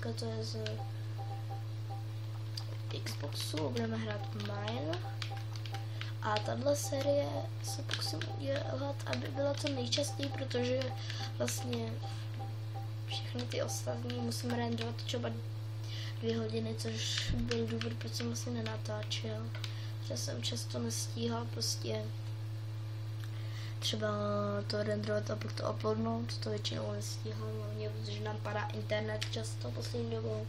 dneska to je z Xboxu, budeme hrát Mine. A tahle série se pokusím udělat, aby byla co nejčastěji, protože vlastně všechny ty ostatní musím renderovat třeba 2 hodiny, což byl důvod, proč jsem vlastně nenatáčel. Že jsem často nestíhal prostě třeba to renderovat a pak to uploadnout, to většinou nestíhám, protože nám padá internet často poslední dobou,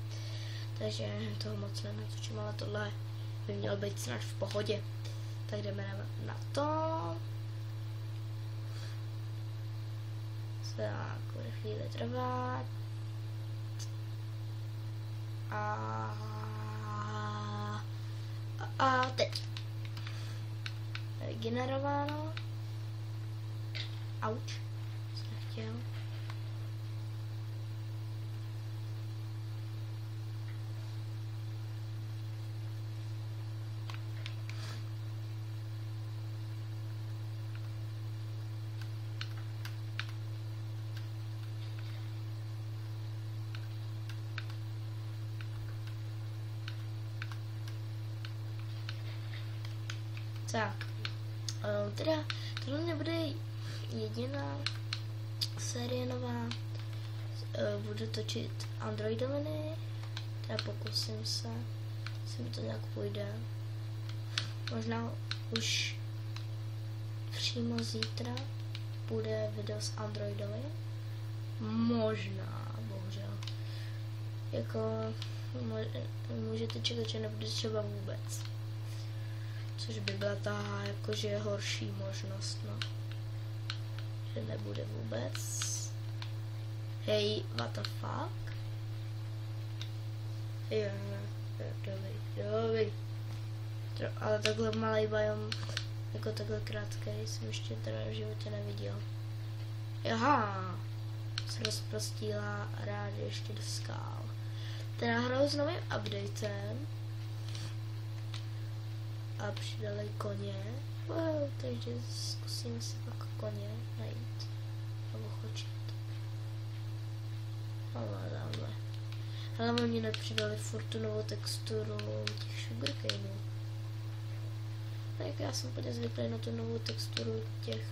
takže toho moc nenatočím, ale tohle by mělo být snad v pohodě. Tak jdeme na to. Tak, bude chvíli trvat. A teď. Vygenerováno. Auč. Jsem nechtěl. Tak, teda tohle nebude jediná série nová, budu točit Androidoviny, teda pokusím se, jestli mi to nějak půjde, možná už přímo zítra bude video s Androidovy, možná, bohužel, jako můžete čekat, že nebude třeba vůbec. Což by byla ta jakože horší možnost, no. Že nebude vůbec. Hej, what the fuck? Jo, dobrý. Ale takhle malý biom, jako takhle krátký, jsem ještě teda v životě neviděl. Jaha, se rozprostila rád ještě do skál. Teda hraju s novým updatem. A přidali koně, takže zkusíme si pak koně najít nebo chočit. Ale oni nepřidali furt tu novou texturu těch sugarcaneů. Tak já jsem úplně zvyklý na tu novou texturu těch.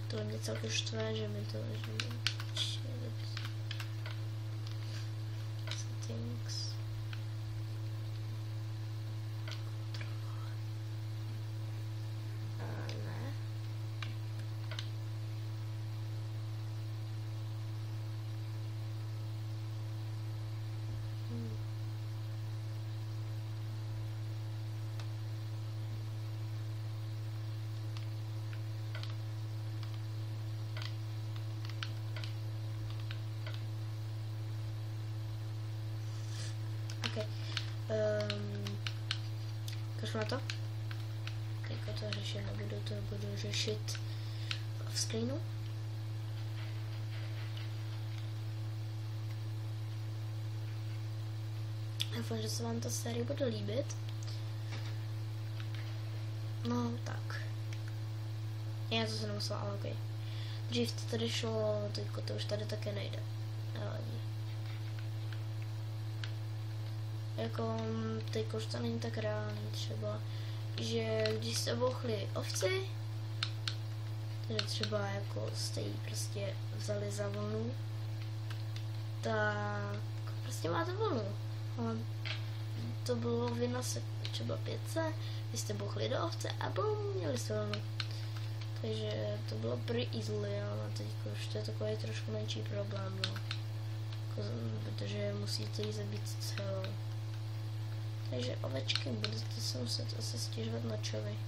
To mě celkem štve, že mi to settings. Okay. Kašlu na to? Teďka to řešit nebudu, to budu řešit v screenu. Doufám, že se vám ta série bude líbit. No, tak. Já to se nemusela, ale okej. Dřív to tady šlo, teďko to už tady také nejde. Nevadí. Jako, teďko už to není tak reálný třeba, že když se bouchly ovci, tedy třeba jako jste jí prostě vzali za vlnu, tak prostě máte vlnu. Ale to bylo vina se třeba 500, vy jste bouchli do ovce a bum, měli jste vlnu. Takže to bylo pretty easily, ale teďko už to je takový trošku menší problém, no. Jako, protože musíte jí zabít celou. Takže ovečky, budete se muset asi stěžovat na čovi.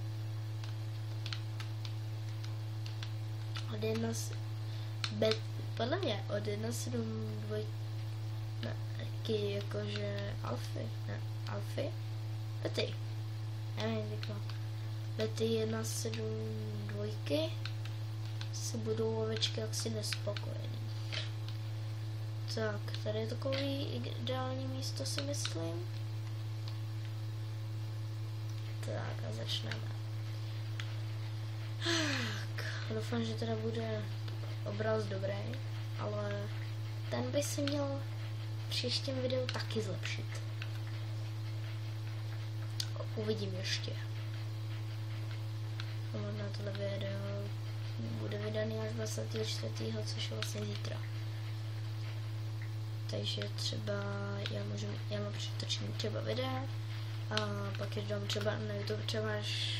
Od 1 podle mě od 1.7.2 taky jakože alfy, ne, alfy? Bety. Nevím, jako. Bety 1.7.2 se budou ovečky jaksi nespokojený. Tak, tady je takový ideální místo, si myslím. Tak a začneme. Tak, doufám, že teda bude obraz dobrý, ale ten by se měl v příštím videu taky zlepšit. Uvidím ještě. A možná tohle video bude vydaný až 24. což je vlastně zítra. Takže třeba já mám přetočení třeba videa a pak je dám třeba na YouTube třeba až,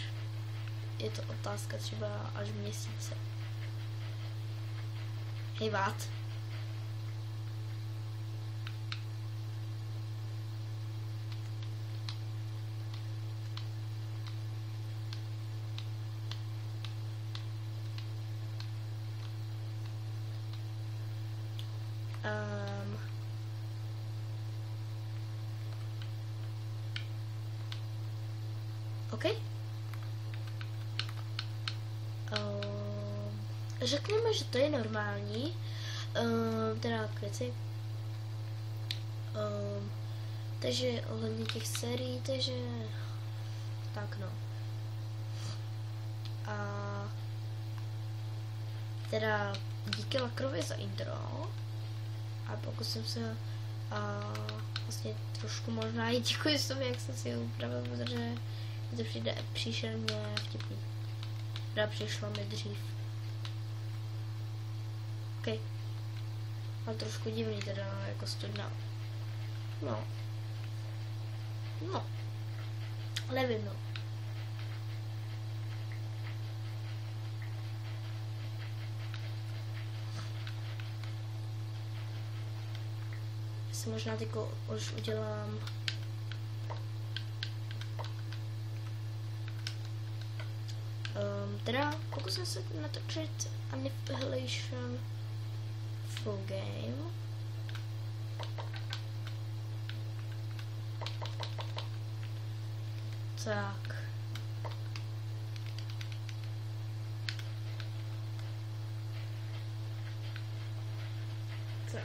je to otázka třeba až měsíce. Hej Vát. OK. Řekněme, že to je normální, teda k věci. Takže ohledně těch sérií, takže tak no. A teda díky Lakrovi za intro a pokusím se vlastně trošku možná i děkuji sobě, jak jsem si ho upravil, protože mi to přijde příšerně vtipný. Teda přišlo mi dřív. OK. Ale trošku divný teda, jako studna. No. Nevím, no. Já si možná tyko už udělám teda pokusím se natočit Annihilation full game. Tak. Tak.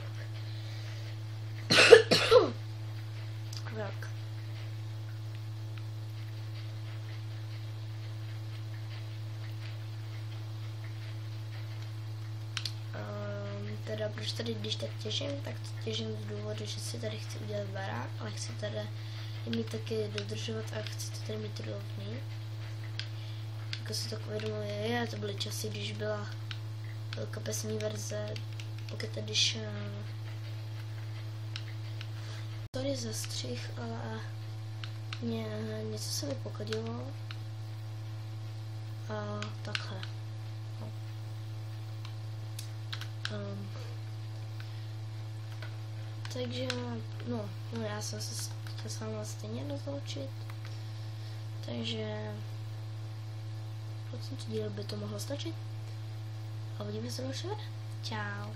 Teda proč tady, když tak těžím, tak to těžím z důvodu, že si tady chci udělat barák, ale chci tady mít taky dodržovat a chci to tady mít rovný. Jako si to uvědomuje, to byly časy, když byla kapesní verze, Pocket Edition. Sorry za střih, ale něco se mi pokadilo. A takhle. Takže, no já jsem se chtěl sama stejně rozloučit, takže pro tento díl by to mohlo stačit a uvidíme se další. Čau.